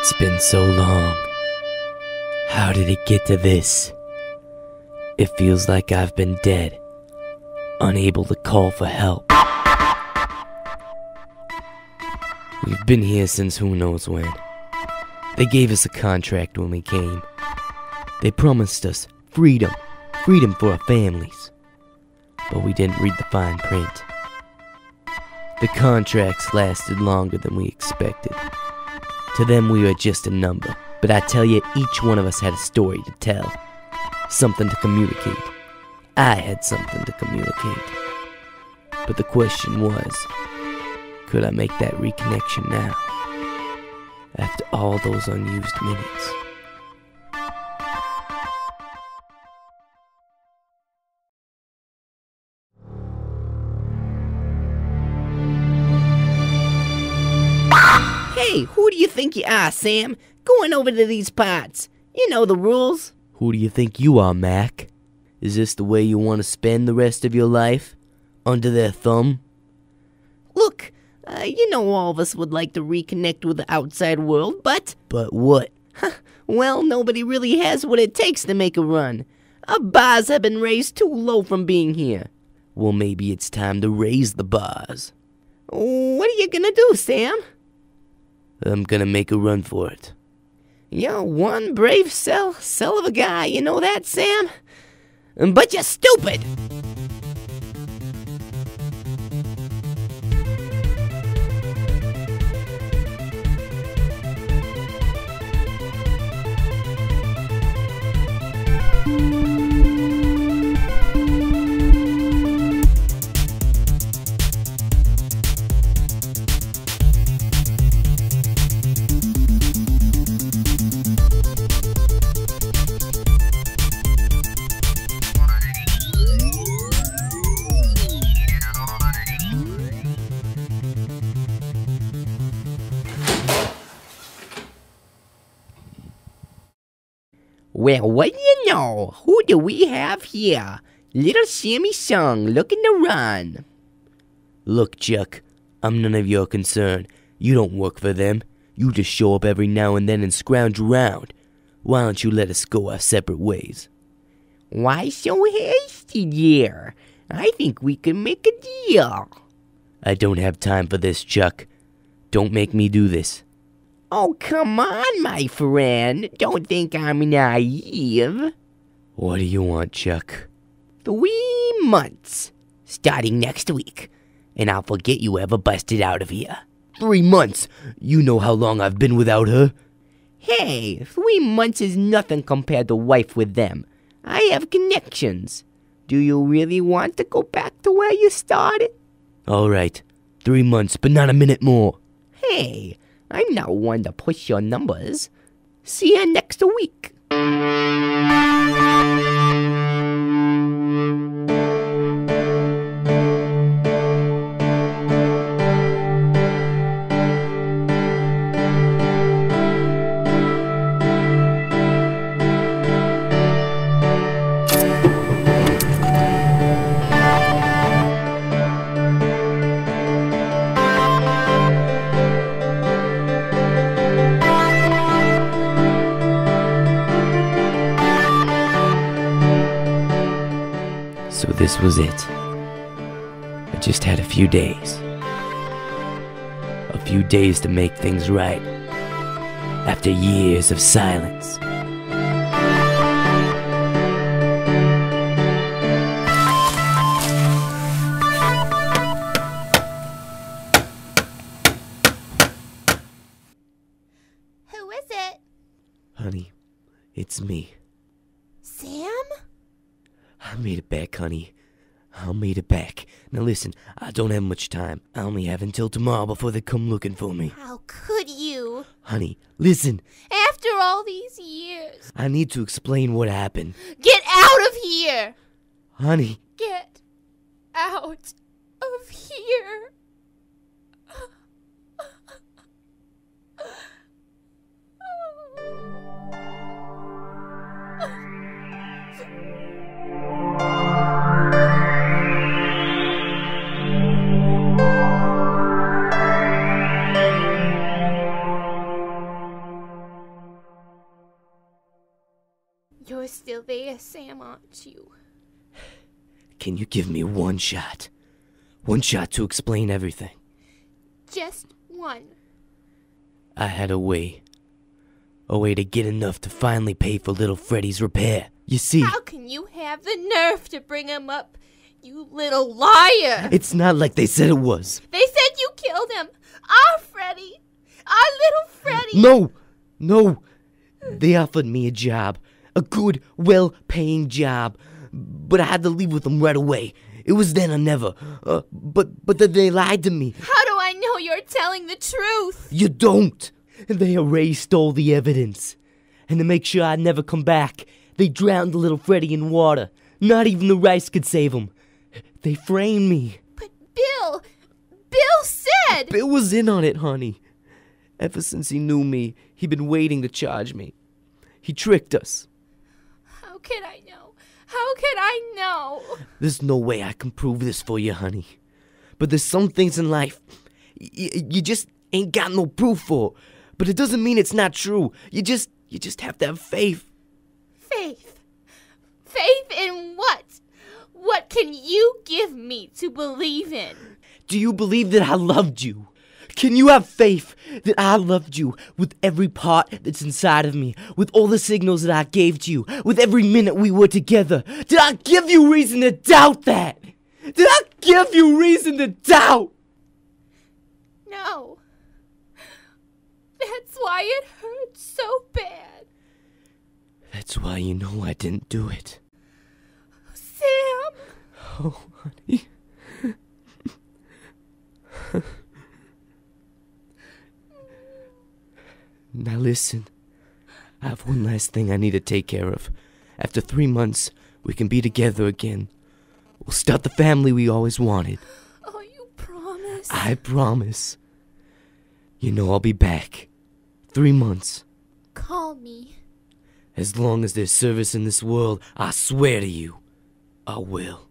It's been so long. How did it get to this? It feels like I've been dead, unable to call for help. We've been here since who knows when. They gave us a contract when we came. They promised us freedom for our families. But we didn't read the fine print. The contracts lasted longer than we expected. To them we were just a number, but I tell you, each one of us had a story to tell. Something to communicate. I had something to communicate. But the question was, could I make that reconnection now? After all those unused minutes. Hey, who do you think you are, Sam? Going over to these parts. You know the rules. Who do you think you are, Mac? Is this the way you want to spend the rest of your life? Under their thumb? Look, you know all of us would like to reconnect with the outside world, but... But what? Well, nobody really has what it takes to make a run. Our bars have been raised too low from being here. Well, maybe it's time to raise the bars. What are you gonna do, Sam? I'm gonna make a run for it. You're one brave cell of a guy, you know that, Sam? But you're stupid! Well, what do you know? Who do we have here? Little Sammy Sung looking to run. Look, Chuck, I'm none of your concern. You don't work for them. You just show up every now and then and scrounge around. Why don't you let us go our separate ways? Why so hasty, dear? I think we can make a deal. I don't have time for this, Chuck. Don't make me do this. Oh, come on, my friend. Don't think I'm naive. What do you want, Chuck? 3 months, starting next week, and I'll forget you ever busted out of here. 3 months? You know how long I've been without her? Hey, 3 months is nothing compared to life with them. I have connections. Do you really want to go back to where you started? All right, 3 months, but not a minute more. Hey, I'm not one to push your numbers. See you next week. So this was it. I just had a few days. A few days to make things right. After years of silence. Who is it? Honey, it's me. Sam? I made it back, honey. I made it back. Now listen, I don't have much time. I only have until tomorrow before they come looking for me. How could you? Honey, listen. After all these years. I need to explain what happened. Get out of here! Honey. Get out of here. You're still there, Sam, aren't you? Can you give me one shot? One shot to explain everything. Just one. I had a way to get enough to finally pay for little Freddy's repair. You see, How can you have the nerve to bring him up, you little liar? it's not like they said it was. They said you killed him. Our Freddy. Our little Freddy. No. They offered me a job. A good, well-paying job. But I had to leave with them right away. It was then or never. But then they lied to me. How do I know you're telling the truth? You don't. They erased all the evidence. And to make sure I'd never come back, they drowned the little Freddy in water. Not even the rice could save him. They framed me. But Bill said. Bill was in on it, honey. Ever since he knew me, he'd been waiting to charge me. He tricked us. How can I know? How can I know? There's no way I can prove this for you, honey. But there's some things in life you just ain't got no proof for. But it doesn't mean it's not true. You just have to have faith. Faith? Faith in what? What can you give me to believe in? Do you believe that I loved you? Can you have faith that I loved you with every part that's inside of me, with all the signals that I gave to you, with every minute we were together? Did I give you reason to doubt that? Did I give you reason to doubt? No. That's why it hurts so bad. That's why you know I didn't do it. Sam! Oh, honey. Now listen, I have one last thing I need to take care of. After 3 months, we can be together again. We'll start the family we always wanted. Oh, you promise? I promise. You know I'll be back. 3 months. Call me. As long as there's service in this world, I swear to you, I will.